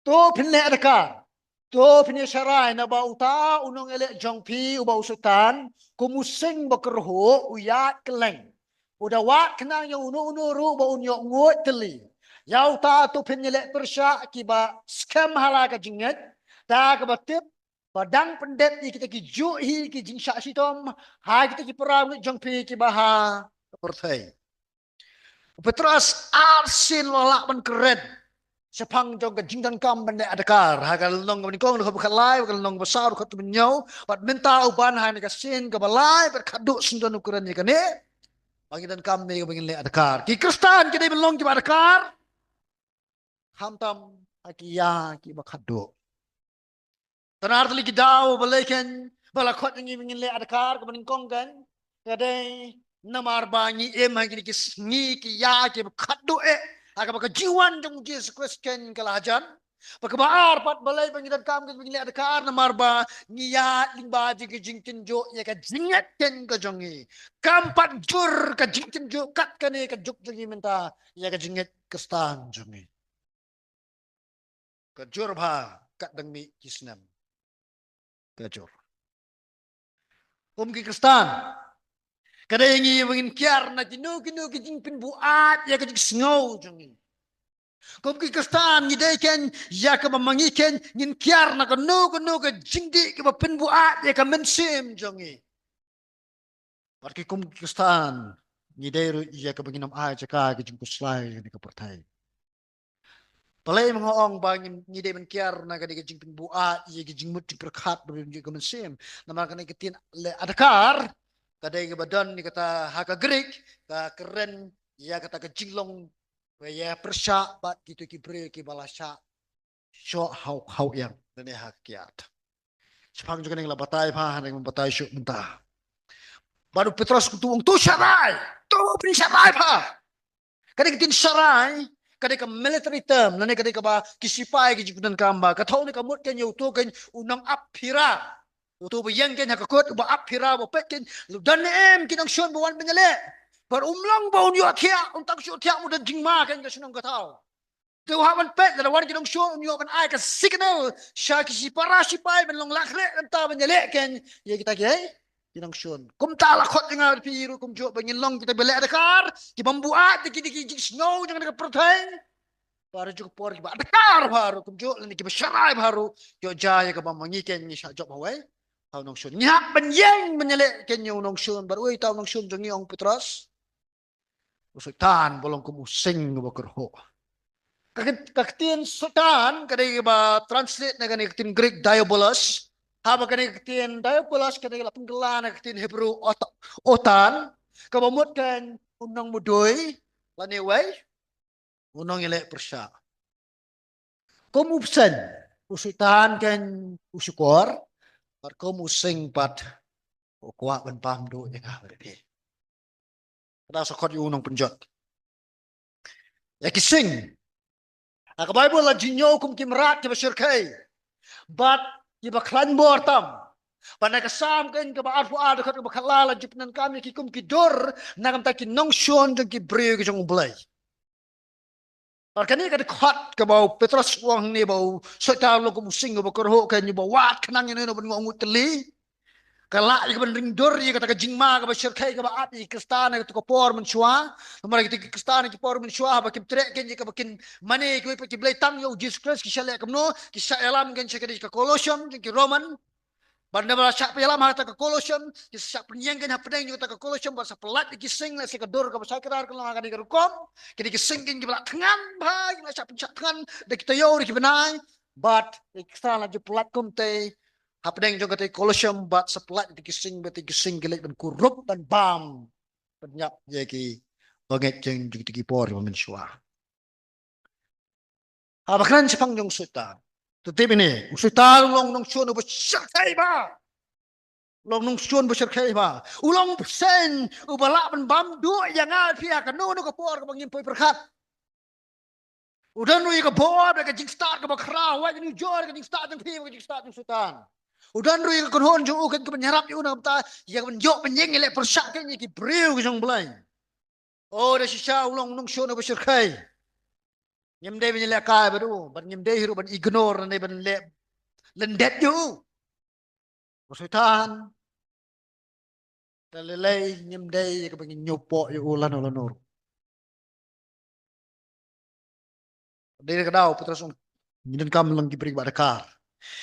To pinle adakar. To pinle syarai na ba uta unong elek jongpi uba usutan kumusing bakerho uyat keleng. Udah wat kenang yang unu ru ba unyo ngut teli. Ya uta to pinle persya kiba scam hala ka jinget. Ta ka batip padang pendet ni kita ki juhi ki jingsya sitom ha kita ki perang jongpi ki baha pertai. Petras arsin lolak man keren. Sepang jong ke jingdan kam bende adakar hakal long ni kong ko bukalai bakal long besar ko tumenyau pat minta uban ha ni kasin ke balai ber kaduk sundon ukuran ni kane bagi dan kam ni bangin le adakar ki kristan ki belong ki adakar hamtam akiya ki bakaduk tanar tali ki daw balaiken balakot ni bangin le adakar ko bangin kong kan kadai namar bangi em ha ki ngi ki ya ki bakaduk Akan bakajiwan jong Jesus Christian kalajan. Pagkabaar pat balay pangitan kam ket bingli adakar na marba ngiya lingba jing jingtin jo ya ka jingat ken ka jongi. Kampat jur ka jingtin jo kat kane ka juk jongi menta ya ka jingat kestan jongi. Ka jur bha kat dang mi kisnam. Ka jur. Ki kestan. Kada ingi bangin kiar na kinu ki jingpin buat ya ka jing snow jongi. Kung kikastaan ni deken ya ka mamangiken ngin kiar na kanu ka jingdi ka pinbuat ya ka mensim jongi. Parki kung kikastaan ni dero ya ka banginam ay ka jing kuslay ni ka pertai. Palay mga ong bangin ni de men kiar na ka di ka jing pinbuat ya ka jing mut perkat ya ka mensim. Naman ka kitin le adakar kadai ka badan ni kata haka Greek ka keren ya kata ka jinglong ya persya bat gitu kibre ki balasya syo hau yang dane hakiat sepang juga ning labatai pa ning batai syuk mentah baru Petrus kutuong tu syarai tu pin syarai pa kadang tin syarai kadang ka military term nane kadang ka ba kisipai ki jipunan kamba ka thau ni ka mut ken yu tu ken unang aphira tu ba yang ken hakakot ba aphira ba peken lu dan em kinang syon bawan penyele Par umlang ba unyo atia untang syo atia mo dan jingma kan ka sunong katao. Tu hawan pet da wan kinong syo unyo ban ai ka signal sya ki si para si pai ben long lakre anta ben yele ken ye kita ki kinong syon. Kum ta la khot nga piru kum jo ben long kita bele adakar ki bambuat ki jing snow jangan ka protein. Para juga por ki ba adakar baru kum jo ni ki basharai baru jo jaya ka bamangi ken ni sya job hawai. Tao nong syon. Nyak ben yeng ben yele ken yo nong syon baru tao nong syon jong yong Petros. Sultan bolong kumusing bakerho. Kaktin sultan kadai ba translate na kanai kaktin Greek diabolos. Haba kanai kaktin diabolos kadai la penggelan kaktin Hebrew otan. Kabamut kan unang mudoy laniway unang ile persya. Kumupsen usultan kan usukor par kumusing pat kuat ban pamdo ya ka berarti. Kada sokot yung unang penjot. Ya kising Ang Bible la jinyo kum kimrat ki basyirkay. But ki baklan mortam. Panakasam kan ka baarfu ada ka bakalala jupnan kami ki kum ki dor nagam ta ki nongsyon jang ki breu ki jang ublay. Kani ka dekat ka bau Petrus wang ni bau sota lo kum sing ba korho kan ni bau wat kanang ni no ban ngut teli. Kala ik ban ring dor ye kata ka jingma ka basyirkay ka ba api kristana ka por men shwa. Mara ki kristana ki por men shwa ba ki trek ken ka bakin mane ki pa ki blay tam yo Jesus Christ ki shale kamno ki sa elam ken ka ka Colossian ki Roman. Banda bala syak pelam ha ta ka Colossian ki sa penyang ken ha pedang ka Colossian ba sa pelat ki sing la sa ka dor ka ba sa krar ka la ka ka rukom ki sing ken ki bala tangan ba ki sa pencak tangan de kita yo ki benai but kristana ju pelat kum te Hapdeng juga kata Colosseum bat sepelat di kising gelik dan kurup dan bam penyap jadi banget jeng juga tiki por mensua. Abakran sepang jong sultan. Tetep ini sultan long nong suan bersyakai ba. Long nong suan bersyakai ba. Ulang sen ubalak dan bam dua yang alfia kan no ke por ke bangin poi perkat. Udah nu ke por ke jing start ke bakra wa jing jor ke jing start jing pi ke jing start jing sultan. Udan ru yang konhon jong ukan ke penyerap yu na ta yang menjok penyeng elek persyak ke ni ki breu ke jong belai. Oh da shisha ulong nong show na besyirkai. Nyem dai ben le kai beru, ban nyem dai hiru ban ignore ne ban le lendet yu. Sultan talilay nyem dai ka ban nyopo yu ulan ulan nur. Dai ka daw putra sung nyen kam lang kibri badakar.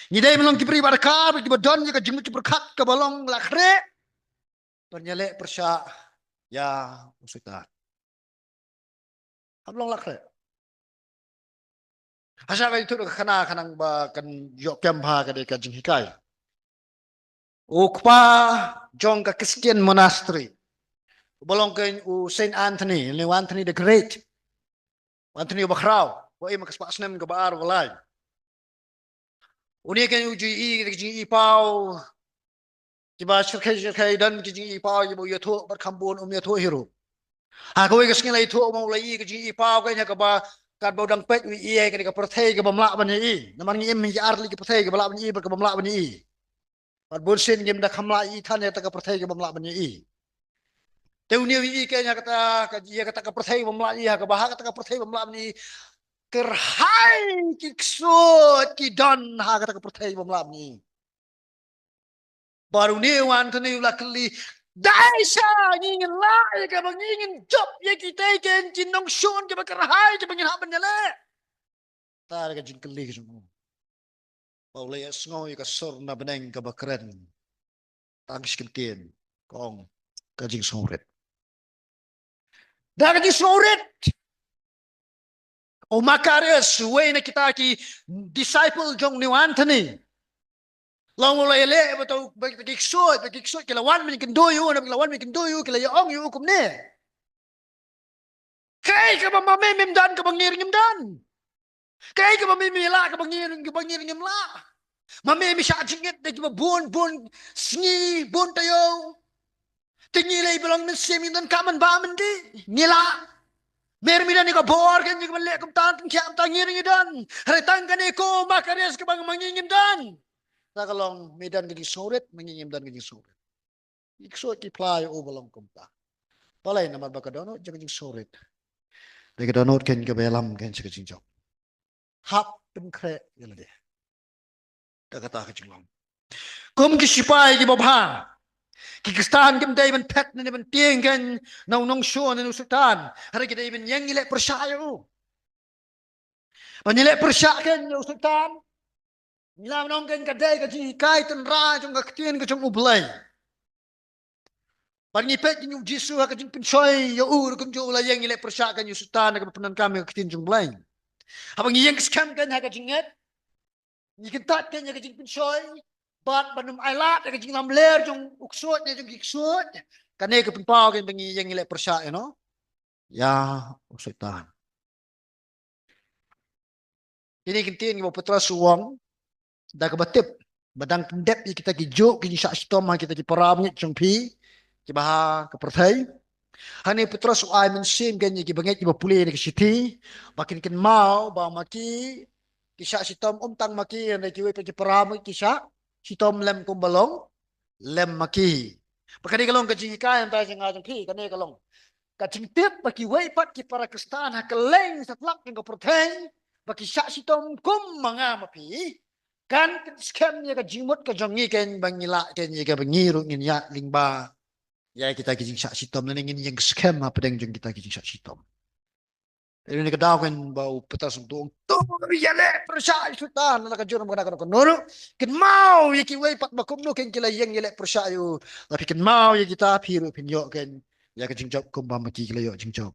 Nyidai melong kibri badakar, ki badon ka jingmu berkat ka balong lakhre. Penyelek persya ya Sultan. Hablong lakhre. Asa ka itu kana kanang ba kan yok kemha ka de ka jinghikai. Ukpa jong ka Christian monastery. Belong ke Saint Anthony, ni Anthony the Great. Anthony Bakrao, wa ima kaspasnem ka baar walay. Uni kan uji pau kiba shirkai dan ki pau yibo yato berkambun yato hero. Ha ko ka skin lay to mo lay ki pau ka ka ba ka bodang pet wi ie ka perthai ka bamla ban i. Naman ngi im hi arli ka perthai ka bamla ban i ber ka bamla ban i. Pat bon sin ngim da khamla i than ya ta ka perthai ka bamla ban i. Teunia wi kayaknya kata dia kata ka perthai bamla i ha ka bahak kata ka perthai bamla ban i. Kerhai ki ksut ki don ha kata ka perthai bamla ban i. Baru ni wan tani lakli daisa ngingin la ka bang ngingin job ya kita ken jinong shun ka kerhai ka bangin haban nyale. Ta ka jing kli semua. Paulay asngoy ka sur na beneng ka bakren. Tangis kentien kong ka jing songret. Da ka jing songret. O makarias way na kita ki disciple jong ni Anthony. Long ulay le beto bagiksot kila wan min kendoyo na kila wan min kendoyo kila yaong yu hukum ne. Kay ka ba mamimim dan ka bangiring dan. Kay ka ba mimila ka bangiring la. Mamimi siya jingit na kiba bon sngi bon tayo. Tingilay bilang min simin dan kaman ba man di. Nila. Mermida ni ka bor kan ni malek kum tan kiam tangiring dan. Haritang kan ko makarias ka bang mangingim dan. Takalong medan gini soret mangingim dan gini soret. Iksot ki play o balong kum ta. Palay naman baka dono jaging soret. Deka dono ken ka belam ken sa kajing job. Hap pin kre yun de. Kagata ka jinglong. Kum ki sipay ki babha. Kikistan kim day ban pet na ban tieng kan nong show na nusutan. Hari kita ibin yang ilek persyayo. Panilek persyakan nusutan. Nilam nong kan kadai ka jikai tan ra jong ka ktien ka jong ublay. Panipet yung Jisu ha ka jing pinsoy yo ur kum jo ula yang ilek persyakan nusutan ka panan kami ka ktien jong blay. Habang yang skam kan ha ka jinget. Nikentat kan ka jing pinsoy. Bat banum ailat ka jing lam ler jong uksot ne jong giksot kane ka pimpaw kan bangi yang ilek persya no ya usutan ini kintin mo putra suwang da ka batip badang pendep kita ki jo ki sa stom kita ki param ni jong pi ki bah ka perthai hani putra su ai men sim kan ki banget ki bapule ni ki siti bakin kin mau ba maki ki sa stom tang maki ne ki we ki param ki sa sitom lem kumbalong lem maki. Pakani kalong kajing kayan tayo nga jang pi kani kalong. Kajing tip baki way pat ki para kristan ha kaleng sa tlak ng kaproteng baki sa sitom kum mga mapi. Kan scam niya kajing mot kajong ken bangila ken niya bangiru niya lingba. Ya kita kajing sa sitom na ngin yang scam ha pedeng jong kita kajing sa sitom. Ini ni kadawin bau petas untuk yale persya sultan na nakajur mo kana kono ken mau yaki way pat bakum no ken kila yang yale persya yu tapi ken mau ya kita piru pinyo ken ya ka jingjok kum ba maki kila yo jingjok